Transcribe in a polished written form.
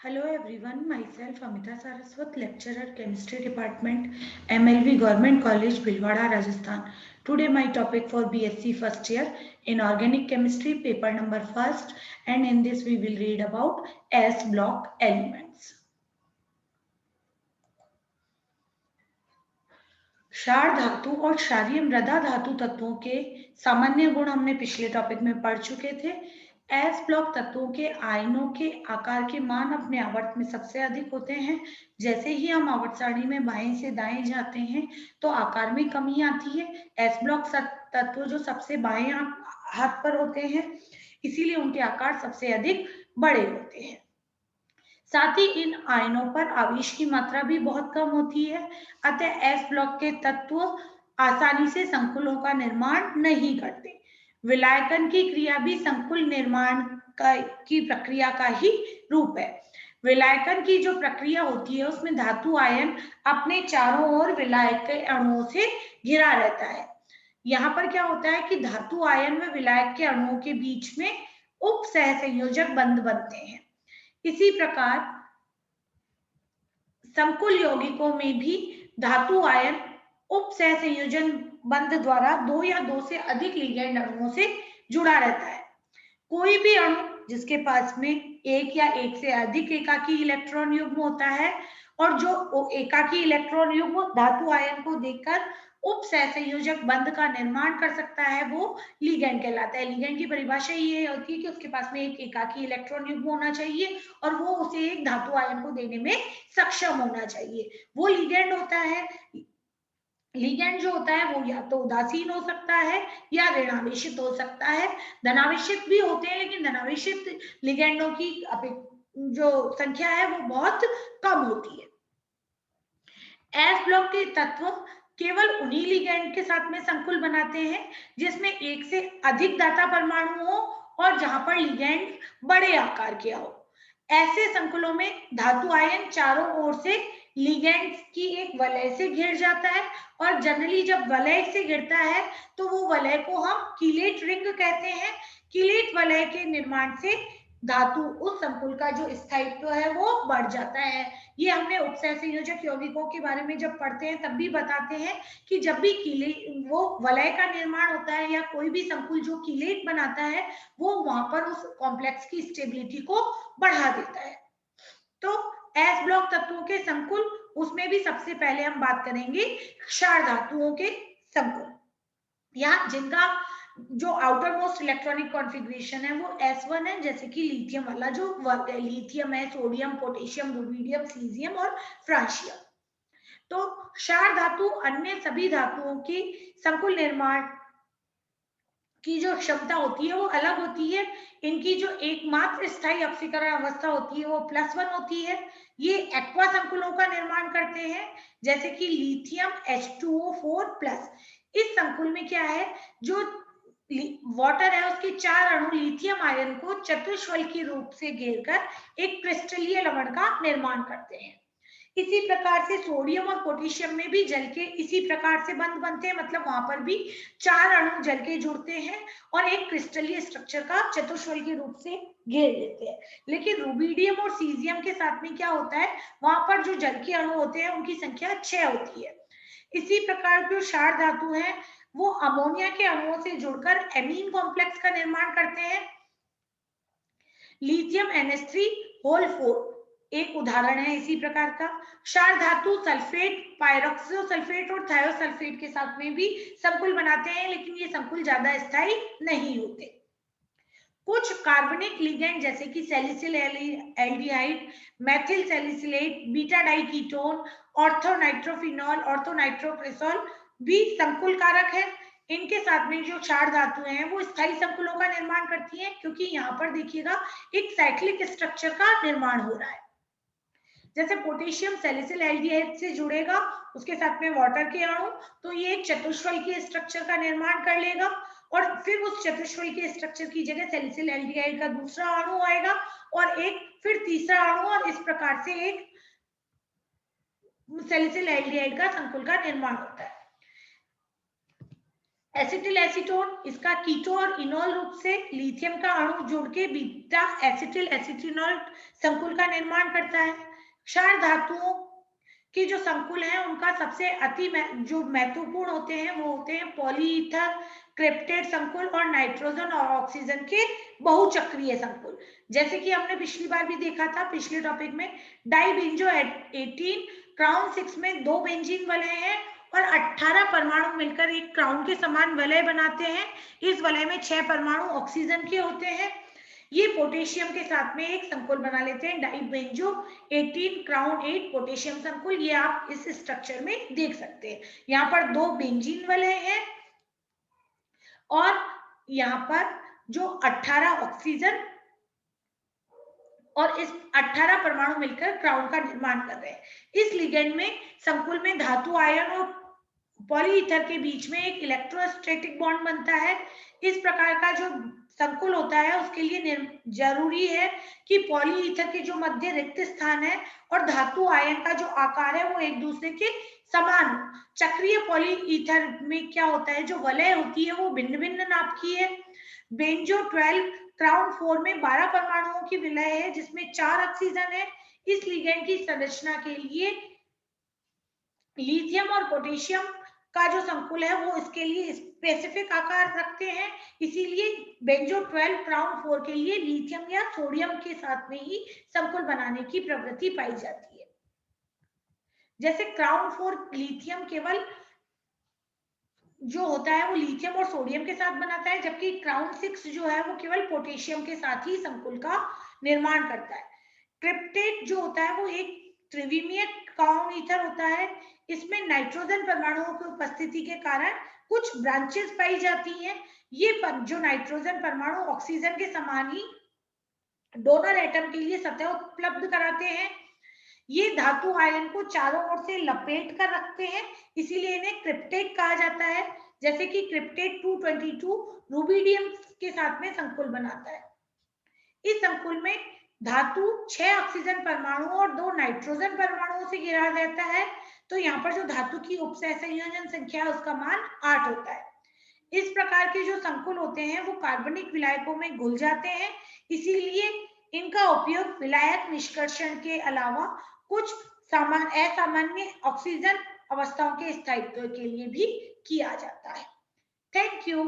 Hello everyone, myself Amita Saraswat, lecturer Chemistry Department, MLV Government College, Bhilwara, Rajasthan. Today my topic for BSc first year in Organic Chemistry, paper number first, and in this we will read about S block elements. क्षार धातु और क्षारीय मृदा धातु तत्वों के सामान्य गुण हमने पिछले टॉपिक में पढ़ चुके थे। एस ब्लॉक तत्वों के आयनों के आकार के मान अपने आवर्त में सबसे अधिक होते हैं। जैसे ही हम आवर्त सारणी में बाएं से दाएं जाते हैं तो आकार में कमी आती है। एस ब्लॉक तत्व जो सबसे बाएं हाथ पर होते हैं, इसीलिए उनके आकार सबसे अधिक बड़े होते हैं। साथ ही इन आयनों पर आवेश की मात्रा भी बहुत कम होती है, अतः एस ब्लॉक के तत्व आसानी से संकुलों का निर्माण नहीं करते। विलायकन की क्रिया भी संकुल निर्माण की प्रक्रिया का ही रूप है। विलायकन की जो प्रक्रिया होती है उसमें धातु आयन अपने चारों ओर विलायक के अणुओं से घिरा रहता है। यहाँ पर क्या होता है कि धातु आयन व विलायक के अणुओं के बीच में उप सहसंयोजक बंध बनते हैं। इसी प्रकार संकुल यौगिकों में भी धातु आयन उप सहसंयोजन बंध द्वारा दो या दो से अधिक लिगैंड अणुओं से जुड़ा रहता है। कोई भी अणु जिसके पास में एक या एक से अधिक एकाकी इलेक्ट्रॉन युग्म होता है और जो एकाकी इलेक्ट्रॉन युग्म धातु आयन को देखकर उप सहसंयोजक बंध का निर्माण कर सकता है, वो लिगैंड कहलाता है। लिगैंड की परिभाषा ये होती है कि उसके पास में एक एकाकी इलेक्ट्रॉन युग्म होना चाहिए और वो उसे एक धातु आयन को देने में सक्षम होना चाहिए, वो लिगैंड होता है। लिगैंड जो होता है वो या तो उदासीन हो सकता है या ऋणावेशित हो सकता है। धनावेशित भी होते हैं, लेकिन धनावेशित लिगैंडों की जो संख्या है वो बहुत कम होती है। एस ब्लॉक के तत्व केवल उन्हीं लिगैंड के साथ में संकुल बनाते हैं जिसमें एक से अधिक दाता परमाणु हो और जहां पर लिगैंड बड़े आकार के हो। ऐसे संकुलों में धातु आयन चारों ओर से लिगैंड की एक वलय से घिर जाता है और जनरली जब वलय से घिरता है तो वो वलय को हम कीलेट रिंग कहते हैं। कीलेट वलय के निर्माण से धातु उस संकुल का जो स्थायित्व है वो बढ़ जाता है। ये हमने उपसहसंयोजक यौगिकों के बारे में जब पढ़ते हैं तब भी बताते हैं कि जब भी वो वलय का निर्माण होता है या कोई भी संकुल जो कीलेट बनाता है वो वहां पर उस कॉम्प्लेक्स की स्टेबिलिटी को बढ़ा देता है। तो एस ब्लॉक तत्वों के संकुल, उसमें भी सबसे पहले हम बात करेंगे क्षार धातुओं के संकुल। यहाँ जिनका जो आउटर मोस्ट इलेक्ट्रॉनिक कॉन्फ़िगरेशन है वो S1 है, जैसे कि लिथियम वाला जो वर्ग है, लिथियम है, सोडियम, पोटेशियम, रुबीडियम, सीजियम और फ्रांशियम। तो क्षार धातु अन्य सभी धातुओं की संकुल निर्माण की जो क्षमता होती है वो अलग होती है। इनकी जो एकमात्र स्थायी ऑक्सीकरण अवस्था होती है वो +1 होती है। ये एक्वा संकुलों का निर्माण करते हैं, जैसे कि लिथियम H2O4+। इस संकुल में क्या है, जो वाटर है उसके 4 अणु लिथियम आयन को चतुष्फल के रूप से घेरकर एक क्रिस्टलीय लवण का निर्माण करते हैं। इसी प्रकार से सोडियम और पोटेशियम में भी जल के इसी प्रकार से बंध बनते हैं, मतलब वहां पर भी 4 अणु जल के जुड़ते हैं और एक क्रिस्टलीय स्ट्रक्चर का चतुष्फल के रूप से घेर लेते हैं। लेकिन रुबीडियम और सीजियम के साथ में क्या होता है, वहां पर जो जल के अणु होते हैं उनकी संख्या 6 होती है। इसी प्रकार जो क्षार धातु है वो अमोनिया के अणुओं से जुड़कर एमीन कॉम्प्लेक्स का निर्माण करते हैं। लिथियम NH3 एक उदाहरण है इसी प्रकार का। क्षार धातु सल्फेट, पायरोक्सो सल्फेट और थायोसल्फेट के साथ में भी संकुल बनाते हैं, लेकिन ये संकुल ज्यादा स्थायी नहीं होते। कुछ कार्बनिक लिगेंड जैसे कि salicylaldehyde, methyl salicylate, beta diketone, orthonitrophenol, orthonitrocresol भी संकुल कारक है। इनके साथ में जो क्षार धातुएं हैं वो स्थायी संकुलों का निर्माण करती हैं, क्योंकि यहाँ पर देखिएगा एक साइक्लिक स्ट्रक्चर का निर्माण हो रहा है। जैसे पोटेशियम सैलिसिल एल्डिहाइड से जुड़ेगा, उसके साथ में वाटर के अणु, तो ये एक चतुष्फल के स्ट्रक्चर का निर्माण कर लेगा और फिर उस चतुष्फल के स्ट्रक्चर की जगह सैलिसिल एल्डिहाइड का दूसरा अणु आएगा और एक फिर तीसरा अणु, और इस प्रकार से एक सैलिसिल एल्डिहाइड का संकुल का निर्माण होता है। एसिटिल एसीटोन, इसका कीटो और इनोल रूप से लिथियम का अणु जुड़ के बीटा एसिटिल एसिटिनॉल संकुल का निर्माण करता है। क्षार धातुओं के जो संकुल हैं उनका सबसे जो महत्वपूर्ण होते हैं वो होते हैं पॉलीईथर क्रिप्टेट संकुल और नाइट्रोजन और ऑक्सीजन के बहुचक्रीय संकुल। जैसे कि हमने पिछली बार भी देखा था, पिछले टॉपिक में डाइबेंजो 18 क्राउन 6 में 2 बेंजीन वलय हैं और 18 परमाणु मिलकर एक क्राउन के समान वलय बनाते हैं। इस वलय में 6 परमाणु ऑक्सीजन के होते हैं। ये पोटेशियम के साथ में एक संकुल बना लेते हैं, डाइबेंजो 18 क्राउन 8 पोटेशियम संकुल। ये आप इस स्ट्रक्चर में देख सकते हैं। यहाँ पर 2 बेंजीन वलय हैं और यहाँ पर जो 18 ऑक्सीजन और इस 18 परमाणु मिलकर क्राउन का निर्माण कर रहे हैं। इस लिगेंड में संकुल में धातु आयन और पॉलीईथर के बीच में एक इलेक्ट्रोस्टैटिक बॉन्ड बनता है। इस प्रकार का जो संकुल होता है उसके लिए जरूरी है कि पॉलीईथर के जो मध्य रिक्त स्थान है और धातु आयन का जो आकार है वो एक दूसरे के समान हो। चक्रीय पॉलीईथर में क्या होता है, जो वलय होती है वो भिन्न भिन्न नाप की है। बेंजो 12 क्राउन 4 में 12 परमाणुओं की विलय है जिसमें 4 ऑक्सीजन है। इस लिगेंड की संरचना के लिए लिथियम और पोटेशियम का जो संकुल है वो इसके लिए स्पेसिफिक आकार रखते हैं, इसीलिए बेंजो 12 क्राउन 4 के लिए लिथियम या सोडियम के साथ में ही संकुल बनाने की प्रवृत्ति पाई जाती है। जैसे क्राउन 4 लिथियम केवल जो होता है वो लिथियम और सोडियम के साथ बनाता है, जबकि क्राउन 6 जो है वो केवल पोटेशियम के साथ ही संकुल का निर्माण करता है। क्रिप्टेट जो होता है वो एक त्रिविमीय क्राउन ईथर होता है। इसमें नाइट्रोजन परमाणुओं की उपस्थिति के कारण कुछ ब्रांचेस पाई जाती हैं। ये जो नाइट्रोजन परमाणु ऑक्सीजन के समान ही डोनर एटम के लिए सतह उपलब्ध कराते हैं। ये धातु आयन को चारों ओर से लपेट कर रखते हैं, इसीलिए इन्हें क्रिप्टेट कहा जाता है। जैसे कि क्रिप्टेट 222 रूबिडियम के साथ में संकुल बनाता है। इस संकुल में धातु 6 ऑक्सीजन परमाणु और 2 नाइट्रोजन परमाणुओं से घिरा रहता है। तो यहाँ पर जो धातु की उपसहसंयोजन संख्या है उसका मान 8 होता है। इस प्रकार के जो संकुल होते हैं वो कार्बनिक विलायकों में घुल जाते हैं, इसीलिए इनका उपयोग विलायक निष्कर्षण के अलावा कुछ असामान्य ऑक्सीजन अवस्थाओं के स्थायित्व के लिए भी किया जाता है। Thank you.